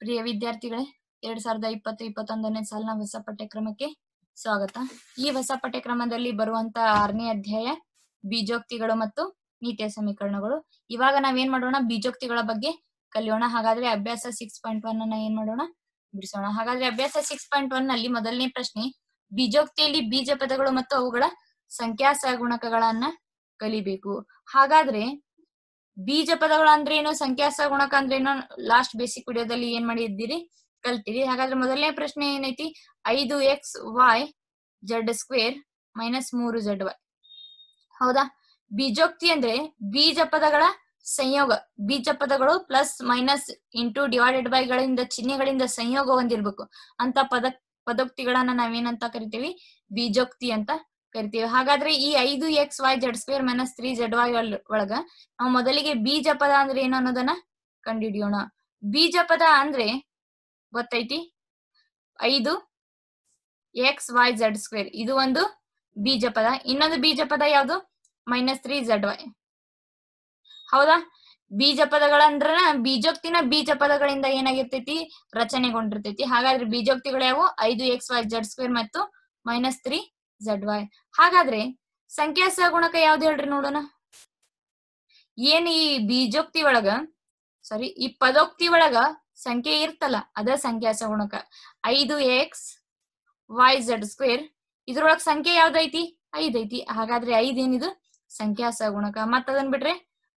ಪ್ರಿಯ ವಿದ್ಯಾರ್ಥಿಗಳೇ, 2020-21ನೇ ಸಾಲಿನ ಹೊಸ ಪಠ್ಯಕ್ರಮಕ್ಕೆ ಸ್ವಾಗತ. ಈ ಹೊಸ ಪಠ್ಯಕ್ರಮದಲ್ಲಿ ಬರುವಂತ 6ನೇ ಅಧ್ಯಾಯ ಬೀಜೋಕ್ತಿಗಳು ಮತ್ತು ನೀತಿಯ ಸಮೀಕರಣಗಳು. ಇವಾಗ ನಾವೇನ್ ಮಾಡೋಣ, ಬೀಜೋಕ್ತಿಗಳ ಬಗ್ಗೆ ಕಲಿಯೋಣ. ಹಾಗಾದ್ರೆ ಅಭ್ಯಾಸ 6.1 ಅನ್ನ ಏನ್ ಮಾಡೋಣ, ಬಿಡಿಸೋಣ. ಹಾಗಾದ್ರೆ ಅಭ್ಯಾಸ 6.1 ನಲ್ಲಿ ಮೊದಲನೇ ಪ್ರಶ್ನೆ, ಬೀಜೋಕ್ತಿಯಲ್ಲಿ ಬೀಜ ಪದಗಳು ಮತ್ತು ಅವುಗಳ ಸಂಖ್ಯಾ ಸಹಗುಣಕಗಳನ್ನ ಕಲಿಬೇಕು. ಹಾಗಾದ್ರೆ ಬೀಜ ಪದಗಳು ಅಂದ್ರೇನು, ಸಂಖ್ಯಾ ಸಹಗುಣಕ ಅಂದ್ರೇನು ಲಾಸ್ಟ್ ಬೇಸಿಕ್ ವಿಡಿಯೋದಲ್ಲಿ ಏನ್ ಮಾಡಿದ್ದೀರಿ, ಕಲ್ತಿರಿ. ಹಾಗಾದ್ರೆ ಮೊದಲನೇ ಪ್ರಶ್ನೆ ಏನೈತಿ, 5xy z² ಮೈನಸ್ 3zy. ಹೌದಾ? ಬೀಜೋಕ್ತಿ ಅಂದ್ರೆ ಬೀಜ ಪದಗಳ ಸಂಯೋಗ. ಬೀಜ ಪದಗಳು plus minus into divided by ಗಳಿಂದ ಚಿಹ್ನೆಗಳಿಂದ ಸಂಯೋಗ ಹೊಂದಿರ್ಬೇಕು ಅಂತ ಪದೋಕ್ತಿಗಳನ್ನ ನಾವೇನಂತ ಕರಿತೀವಿ, ಬೀಜೋಕ್ತಿ ಅಂತ ಕರಿತೀವಿ. ಹಾಗಾದ್ರೆ ಈ 5xy z² ಮೈನಸ್ 3zy ಒಳಗ ನಾವು ಮೊದಲಿಗೆ ಬೀಜ ಪದ ಅಂದ್ರೆ ಏನು ಅನ್ನೋದನ್ನ ಕಂಡುಹಿಡಿಯೋಣ. ಬೀಜ ಪದ ಅಂದ್ರೆ ಗೊತ್ತೈತಿ, 5xy z², ಇದು ಒಂದು ಬೀಜ ಪದ. ಇನ್ನೊಂದು ಬೀಜ ಪದ ಯಾವುದು, ಮೈನಸ್ 3zy. ಹೌದಾ? ಬೀಜ ಪದಗಳಂದ್ರ ಬೀಜೋಕ್ತಿನ ಬೀಜ ಪದಗಳಿಂದ ಏನಾಗಿರ್ತೈತಿ, ರಚನೆಗೊಂಡಿರ್ತೈತಿ. ಹಾಗಾದ್ರೆ ಬೀಜೋಕ್ತಿಗಳು ಯಾವ, 5xy z² ಮತ್ತು ಮೈನಸ್ 3zy. ಹಾಗಾದ್ರೆ ಸಂಖ್ಯಾ ಸಹಗುಣಕ ಯಾವ್ದು ಹೇಳ್ರಿ ನೋಡೋಣ. ಏನ್ ಈ ಬೀಜೋಕ್ತಿ ಒಳಗ ಈ ಪದೋಕ್ತಿ ಒಳಗ ಸಂಖ್ಯೆ ಇರ್ತಲ್ಲ, ಅದ ಸಂಖ್ಯಾ ಸಹಗುಣಕ. 5xy z² ಇದ್ರೊಳಗ ಸಂಖ್ಯೆ ಯಾವ್ದೈತಿ, 5 ಐತಿ. ಹಾಗಾದ್ರೆ 5 ಏನಿದು ಸಂಖ್ಯಾ ಸಹಗುಣಕ. ಮತ್ತ ಅದನ್ ಬಿಟ್ರೆ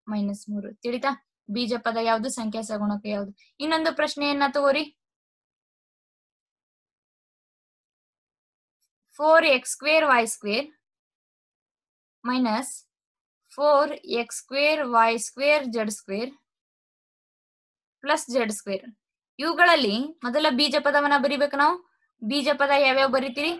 ಮೈನಸ್ 3. ತಿಳಿತಾ? ಬೀಜ ಪದ ಯಾವ್ದು, ಸಂಖ್ಯಾ ಸಹಗುಣಕ ಯಾವ್ದು. ಇನ್ನೊಂದು ಪ್ರಶ್ನೆಯನ್ನ ತಗೋರಿ, 4x²y² minus 4x²y² plus z². ಇವುಗಳಲ್ಲಿ ಮೊದಲ ಬೀಜ ಪದವನ್ನ ಬರಿಬೇಕು ನಾವು. ಬೀಜ ಪದ ಯಾವ್ಯಾವ ಬರಿತೀರಿ,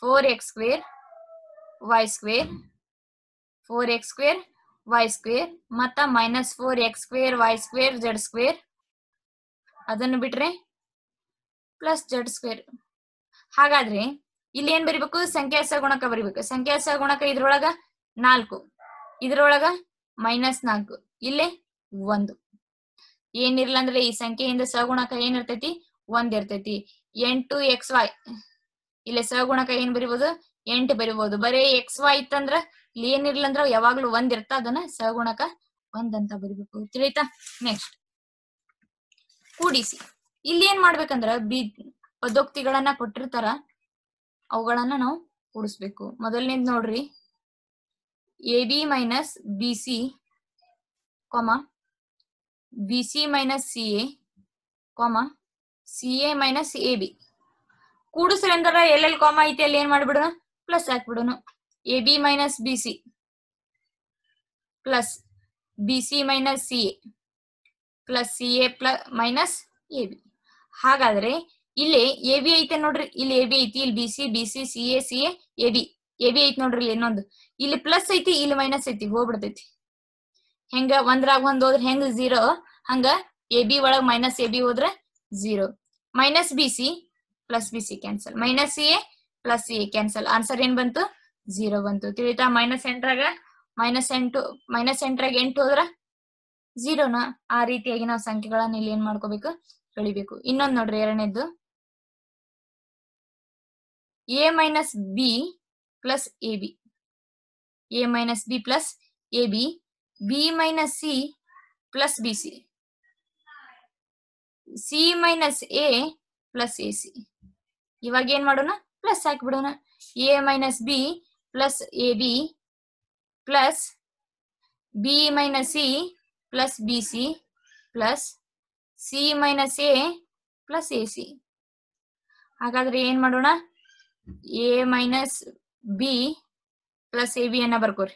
4x²y² ಮತ್ತ ಮೈನಸ್ 4x²y² ಅದನ್ನು ಬಿಟ್ರೆ ಪ್ಲಸ್ z². ಹಾಗಾದ್ರೆ ಇಲ್ಲಿ ಏನ್ ಬರಿಬೇಕು, ಸಂಖ್ಯಾ ಸಹಗುಣಕ ಬರಿಬೇಕು. ಸಂಖ್ಯಾ ಸಹಗುಣಕ ಇದ್ರೊಳಗ 4, ಇದ್ರೊಳಗ ಮೈನಸ್ 4, ಇಲ್ಲೇ 1. ಏನಿರ್ಲ ಅಂದ್ರೆ ಈ ಸಂಖ್ಯೆಯಿಂದ ಸಹಗುಣಕ ಏನಿರ್ತೈತಿ, 1 ಇರ್ತೈತಿ. 8xy, ಇಲ್ಲಿ ಸಹಗುಣಕ ಏನ್ ಬರಿಬಹುದು, 8 ಬರಿಬಹುದು. ಬರೀ xy ಇತ್ತಂದ್ರ ಇಲ್ಲಿ ಏನಿರ್ಲ ಅಂದ್ರ ಯಾವಾಗ್ಲೂ 1 ಇರ್ತ, ಅದನ್ನ ಸಹಗುಣಕ 1 ಅಂತ ಬರಿಬೇಕು. ತಿಳಿತಾ? ನೆಕ್ಸ್ಟ್ ಕೂಡಿಸಿ. ಇಲ್ಲಿ ಏನ್ ಮಾಡ್ಬೇಕಂದ್ರ ಪದೋಕ್ತಿಗಳನ್ನ ಕೊಟ್ಟಿರ್ತಾರ, ಅವುಗಳನ್ನ ನಾವು ಕೂಡಿಸ್ಬೇಕು. ಮೊದಲನೇದ್ ನೋಡ್ರಿ, AB minus BC, BC minus CA, CA minus AB. ಕೂಡಿಸ್ರಿ ಅಂದ್ರ ಎಲ್ಲೆಲ್ಲಿ ಕಾಮ ಐತಿ ಅಲ್ಲಿ ಏನ್ ಮಾಡ್ಬಿಡೋಣ, ಪ್ಲಸ್ ಹಾಕ್ಬಿಡೋಣ. AB minus BC plus BC minus CA plus CA minus AB. ಹಾಗಾದ್ರೆ ಇಲ್ಲಿ AB ಐತೆ ನೋಡ್ರಿ, ಇಲ್ಲಿ AB ಐತಿ, ಇಲ್ಲಿ BC CA AB ಐತಿ ನೋಡ್ರಿ. ಇಲ್ಲಿ ಇನ್ನೊಂದು ಇಲ್ಲಿ ಪ್ಲಸ್ ಐತಿ, ಇಲ್ಲಿ ಮೈನಸ್ ಐತಿ, ಹೋಗ್ಬಿಡ್ತೈತಿ. ಹೆಂಗ ಒಂದ್ರಾಗ ಒಂದ್ ಹೋದ್ರ ಹೆಂಗ 0, ಹಂಗ AB ಒಳಗ್ ಮೈನಸ್ AB ಹೋದ್ರ 0. Minus BC plus BC cancel, minus CA plus CA cancel. Answer ಏನ್ ಬಂತು, 0 ಬಂತು. ತಿಳಿತಾ? ಮೈನಸ್ 8ರಾಗ 8 ಹೋದ್ರ 0ನ. ಆ ರೀತಿಯಾಗಿ ನಾವು ಸಂಖ್ಯೆಗಳನ್ನ ಇಲ್ಲಿ ಏನ್ ಮಾಡ್ಕೋಬೇಕು, ಕಳಿಬೇಕು. ಇನ್ನೊಂದ್ ನೋಡ್ರಿ, ಎರಡನೇದ್ದು, A minus B plus AB, A minus B plus AB, B minus C plus BC, C minus A plus AC. ಇವಾಗ ಏನ್ ಮಾಡೋಣ, ಪ್ಲಸ್ ಹಾಕ್ಬಿಡೋಣ. A minus B plus AB plus B minus C plus BC plus C minus A plus AC. ಹಾಗಾದ್ರೆ ಏನ್ ಮಾಡೋಣ, A minus B plus AB ಅನ್ನ ಬರ್ಕೋರಿ.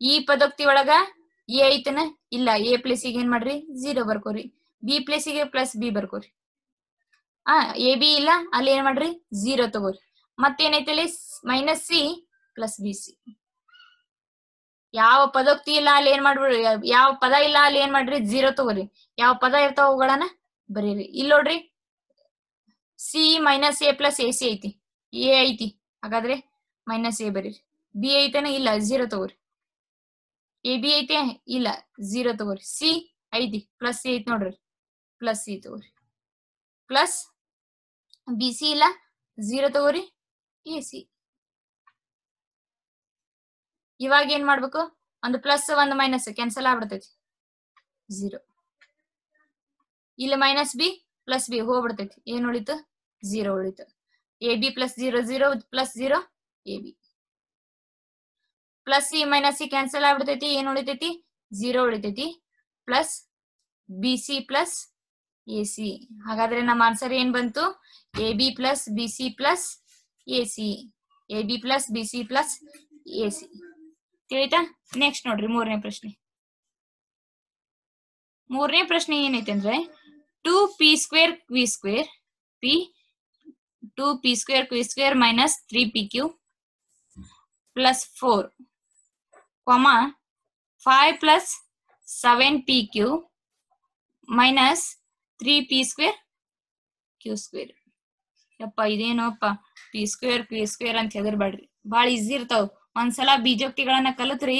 ಈ ಪದೋಕ್ತಿ ಒಳಗ A ಐತನ, ಇಲ್ಲ. A ಪ್ಲೇಸಿಗೆ ಏನ್ ಮಾಡ್ರಿ, 0 ಬರ್ಕೋರಿ. B ಪ್ಲೇಸಿಗೆ ಪ್ಲಸ್ B ಬರ್ಕೋರಿ. AB ಇಲ್ಲ, ಅಲ್ಲಿ ಏನ್ ಮಾಡ್ರಿ, 0 ತಗೋರಿ. ಮತ್ತೇನೈತೆ ಅಲ್ಲಿ, ಮೈನಸ್ C ಪ್ಲಸ್ BC. ಯಾವ ಪದೋಕ್ತಿ ಇಲ್ಲ ಅಲ್ಲಿ ಏನ್ ಮಾಡ್ಬಿಡ್ರಿ, ಯಾವ ಪದ ಇಲ್ಲ ಅಲ್ಲಿ ಏನ್ ಮಾಡ್ರಿ, 0 ತಗೋರಿ. ಯಾವ ಪದ ಇರ್ತಾವ ಅವುಗಳನ್ನ ಬರೀರಿ. ಇಲ್ಲಿ ನೋಡ್ರಿ, C minus A plus AC ಐತಿ, A ಐತಿ, ಹಾಗಾದ್ರೆ ಮೈನಸ್ A ಬರೀರಿ. B ಐತನ, ಇಲ್ಲ, 0 ತಗೋರಿ. AB ಐತೆ, ಇಲ್ಲ, 0 ತಗೋರಿ. C ಐತಿ, ಪ್ಲಸ್ C ಐತಿ ನೋಡ್ರಿ. ಪ್ಲಸ್ ಸಿ ತಗೋರಿ ಪ್ಲಸ್ ಬಿ ಸಿ ಇಲ್ಲ 0 ತಗೋರಿ ಎ ಸಿ. ಇವಾಗ ಏನ್ ಮಾಡ್ಬೇಕು, ಒಂದು ಪ್ಲಸ್ ಒಂದು ಮೈನಸ್ ಕ್ಯಾನ್ಸಲ್ ಆಗ್ಬಿಡ್ತೈತಿ 0. ಇಲ್ಲಿ ಮೈನಸ್ ಬಿ ಪ್ಲಸ್ ಬಿ ಹೋಗ್ಬಿಡ್ತೈತಿ, ಏನ್ ಉಳಿತು 0 ಉಳಿತು. A B plus 0 0 plus 0 A B. Plus C minus C cancel ಆಗ್ಬಿಡ್ತೈತಿ, ಏನ್ ಉಳಿತೈತಿ 0 ಉಳಿತೈತಿ. Plus B C plus A C. ಹಾಗಾದ್ರೆ ನಮ್ಮ ಆನ್ಸರ್ ಏನ್ ಬಂತು, A B plus B C plus A C. A B plus B C plus A C. ತಿಳಿತಾ? Next ನೋಡ್ರಿ ಮೂರನೇ ಪ್ರಶ್ನೆ. ಮೂರನೇ ಪ್ರಶ್ನೆ ಏನೈತೆ ಅಂದ್ರೆ 2p² q² p 2p² q² minus 3pq plus 4, 5 plus 7pq minus 3p² q². ಯಪ್ಪ ಇದೇನೋಪ್ಪ p² q² ಅಂತ ಹೆದರ್ಬೇಡ್ರಿ, ಬಾಳ ಈಸಿ ಇರ್ತಾವ. ಒಂದ್ಸಲ ಬೀಜೋಕ್ತಿಗಳನ್ನ ಕಲಿತ್ರಿ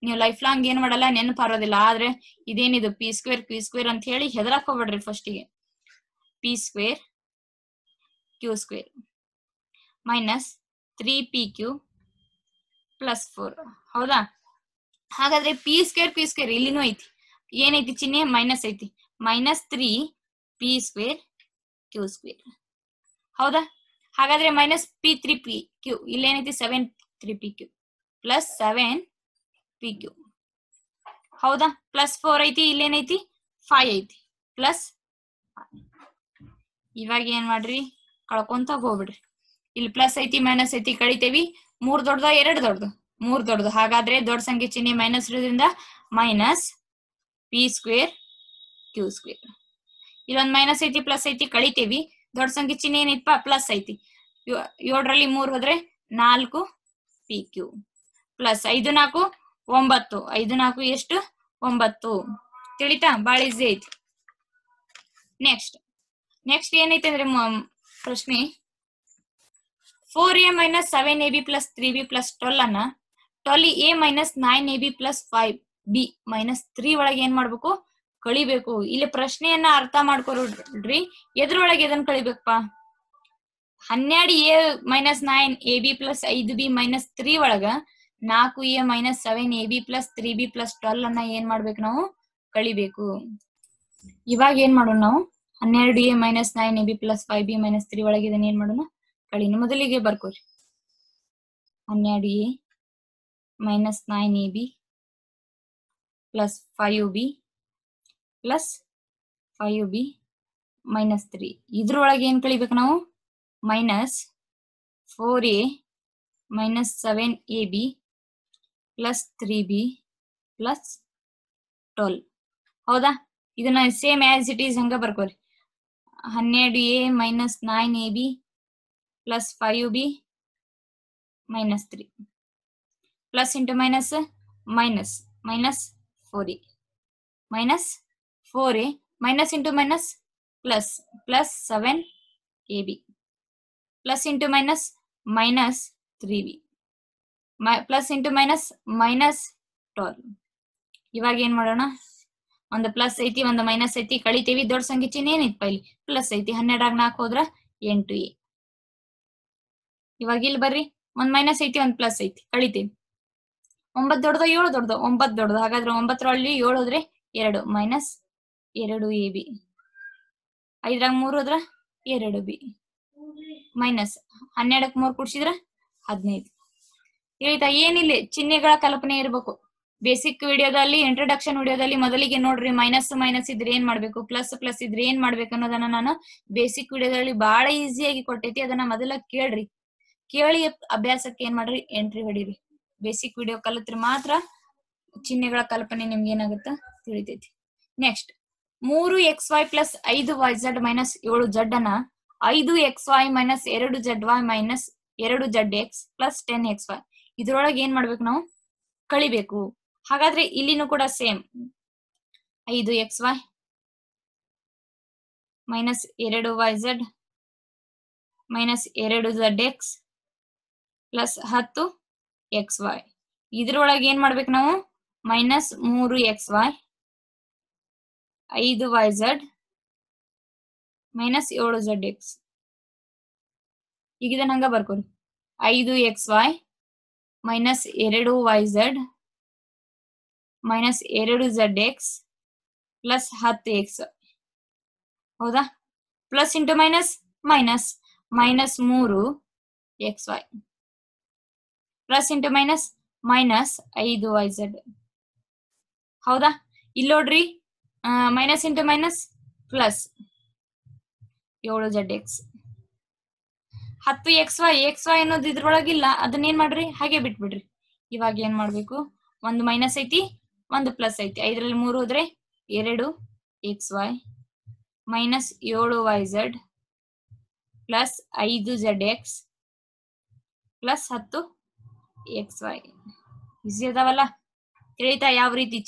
ನೀವು ಲೈಫ್ ಲಾಂಗ್ ಏನ್ ಮಾಡಲ್ಲ, ನೆನಪಾರೋದಿಲ್ಲ. ಆದ್ರೆ ಇದೇನಿದು p² q² ಅಂತ ಹೇಳಿ ಹೆದರಾಕ್ ಹೋಗ್ಬೇಡ್ರಿ. ಫಸ್ಟಿಗೆ p² q² minus 3pq plus 4. ಹೌದಾ? ಹಾಗಾದ್ರೆ p² q² ಇಲ್ಲಿನೂ ಐತಿ, ಏನೈತಿ ಚಿಹ್ನೆ ಮೈನಸ್ ಐತಿ, ಮೈನಸ್ 3p² q². ಹೌದಾ? ಹಾಗಾದ್ರೆ minus p3pq ಇಲ್ಲೇನೈತಿ 7 3pq plus 7pq. ಹೌದಾ? ಪ್ಲಸ್ 4 ಐತಿ, ಇಲ್ಲೇನೈತಿ 5 ಐತಿ ಪ್ಲಸ್. ಇವಾಗ ಏನ್ ಮಾಡ್ರಿ, ಕಳ್ಕೊಂತ ಹೋಗ್ಬಿಡ್ರಿ. ಇಲ್ಲಿ ಪ್ಲಸ್ ಐತಿ ಮೈನಸ್ ಐತಿ ಕಳಿತೇವಿ. 3 ದೊಡ್ಡದ 2 ದೊಡ್ಡದು? 3 ದೊಡ್ಡದು. ಹಾಗಾದ್ರೆ ದೊಡ್ಡ ಸಂಖ್ಯೆ ಚಿಹ್ನೆ ಮೈನಸ್ ಇರೋದ್ರಿಂದ ಮೈನಸ್ p² q². ಇಲ್ಲೊಂದ್ ಮೈನಸ್ ಐತಿ ಪ್ಲಸ್ ಐತಿ ಕಳಿತೇವಿ. ದೊಡ್ಡ ಸಂಖ್ಯೆ ಚಿಹ್ನೆ ಏನೈತಪ್ಪ ಪ್ಲಸ್ ಐತಿ. 7ರಲ್ಲಿ 3 ಹೋದ್ರೆ 4pq ಪ್ಲಸ್ 5 4 9. 5 4 ಎಷ್ಟು 9. ತಿಳಿತಾ? ಬಾಳ ಈಸಿ ಐತಿ. ನೆಕ್ಸ್ಟ್ ಏನೈತೆ ಅಂದ್ರೆ ಪ್ರಶ್ನೆ 4a minus 7ab plus 3b plus 12 ಅನ್ನ 12a minus 9ab plus 5b minus 3 ಒಳಗೆ ಏನ್ ಮಾಡ್ಬೇಕು, ಕಳಿಬೇಕು. ಇಲ್ಲಿ ಪ್ರಶ್ನೆಯನ್ನ ಅರ್ಥ ಮಾಡ್ಕೊಳ್ರಿ, ಎದ್ರೊಳಗೆ ಇದನ್ನ ಕಳಿಬೇಕಪ್ಪ. 12a minus 9ab plus 5b minus 3 ಒಳಗ 4a minus 7ab plus 3b plus 12 ಅನ್ನ ಏನ್ ಮಾಡ್ಬೇಕು, ನಾವು ಕಳಿಬೇಕು. ಇವಾಗ ಏನ್ ಮಾಡೋಣ, ನಾವು 12a minus 9ab plus 5b minus 3 ಒಳಗೆ ಇದನ್ನ ಏನ್ ಮಾಡೋಣ, ಕಳಿನ. ಮೊದಲಿಗೆ ಬರ್ಕೋರಿ 12a minus 9ab plus 5b plus 5b minus 3. ಇದ್ರೊಳಗೆ ಏನ್ ಕಳಿಬೇಕು ನಾವು, minus 4a minus 7ab plus 3b plus 12. ಹೌದಾ? ಇದನ್ನ ಸೇಮ್ ಆಸ್ ಇಟ್ ಈಸ್ ಹಂಗ ಬರ್ಕೋರಿ. 12a minus 9ab plus 5b minus 3 plus into minus minus minus 4a minus 4a minus into minus plus plus 7ab plus into minus minus 3b plus into minus minus 12. ಇವಾಗ ಏನ್ ಮಾಡೋಣ, ಒಂದು plus ಐತಿ ಒಂದು minus ಐತಿ ಕಳಿತೇವಿ. ದೊಡ್ಡ ಸಂಖ್ಯೆ ಚಿಹ್ನೆ ಏನೈತಿ ಇಲ್ಲಿ ಪ್ಲಸ್ ಐತಿ. 12 4 ಹೋದ್ರ 8a. ಇವಾಗ ಇಲ್ಲಿ ಬರ್ರಿ, ಒಂದ್ ಮೈನಸ್ ಐತಿ ಒಂದ್ ಪ್ಲಸ್ ಐತಿ ಕಳಿತೇವಿ. 9 ದೊಡ್ಡದ 7 ದೊಡ್ಡದ? 9 ದೊಡ್ಡದು. ಹಾಗಾದ್ರೆ 9ರಲ್ಲಿ 7 ಹೋದ್ರೆ 2 ಮೈನಸ್ 2ab. 5ರಾಗ 3 ಹೋದ್ರ 2b ಮೈನಸ್ 12ಕ್ಕೆ 3 ಕೂಡಿಸಿದ್ರ 15. ತಿಳಿತಾ? ಏನಿಲ್ಲ, ಚಿಹ್ನೆಗಳ ಕಲ್ಪನೆ ಇರ್ಬೇಕು. ಬೇಸಿಕ್ ವಿಡಿಯೋದಲ್ಲಿ, ಇಂಟ್ರೊಡಕ್ಷನ್ ವಿಡಿಯೋದಲ್ಲಿ ಮೊದಲಿಗೆ ನೋಡ್ರಿ, ಮೈನಸ್ ಮೈನಸ್ ಇದ್ರೆ ಏನ್ ಮಾಡ್ಬೇಕು, ಪ್ಲಸ್ ಪ್ಲಸ್ ಇದ್ರೆ ಏನ್ ಮಾಡ್ಬೇಕು ಅನ್ನೋದನ್ನ ನಾನು ಬೇಸಿಕ್ ವಿಡಿಯೋದಲ್ಲಿ ಬಹಳ ಈಸಿಯಾಗಿ ಕೊಟ್ಟೈತಿ. ಅದನ್ನ ಮೊದಲ ಕೇಳ್ರಿ, ಕೇಳಿ ಅಭ್ಯಾಸಕ್ಕೆ ಏನ್ ಮಾಡ್ರಿ, ಎಂಟ್ರಿ ಹೊಡೀರಿ. ಬೇಸಿಕ್ ವಿಡಿಯೋ ಕಲಿತ್ರೆ ಮಾತ್ರ ಚಿಹ್ನೆಗಳ ಕಲ್ಪನೆ ನಿಮ್ಗೆ ಏನಾಗುತ್ತ ತಿಳಿತೈತಿ. Next 3xy plus 5yz minus 7z ಅನ್ನ 5xy minus 2zy minus 2zx plus 10xy ಇದ್ರೊಳಗೆ ಏನ್ ಮಾಡ್ಬೇಕು, ನಾವು ಕಳಿಬೇಕು. ಹಾಗಾದ್ರೆ ಇಲ್ಲಿನೂ ಕೂಡ same 5xy minus 2yz minus 2zx plus 10xy ಇದ್ರೊಳಗೆ ಏನ್ ಮಾಡ್ಬೇಕು, ನಾವು minus 3xy 5yz minus 7z x. ಈಗ ಇದನ್ನ ಹಂಗ ಬರ್ಕೋರಿ 5xy minus 2yz minus 2zx plus 10x. ಹೌದಾ? Plus into minus minus minus 3xy plus into minus minus 5yz. ಹೌದಾ? ಇಲ್ಲಿ ನೋಡ್ರಿ minus into minus plus 7zx. 10xy ಅನ್ನೋದು ಇದ್ರೊಳಗಿಲ್ಲ, ಅದನ್ನ ಏನ್ ಮಾಡ್ರಿ ಹಾಗೆ ಬಿಟ್ಬಿಡ್ರಿ. ಇವಾಗ ಏನ್ ಮಾಡ್ಬೇಕು, ಒಂದು ಮೈನಸ್ ಐತಿ ಒಂದು ಪ್ಲಸ್ ಐತಿ. 5ರಲ್ಲಿ 3 ಹೋದ್ರೆ 2xy minus 7yz plus 5zx plus 10xy. Easy ಅದಾವಲ್ಲ? ತಿಳಿತಾ ಯಾವ ರೀತಿ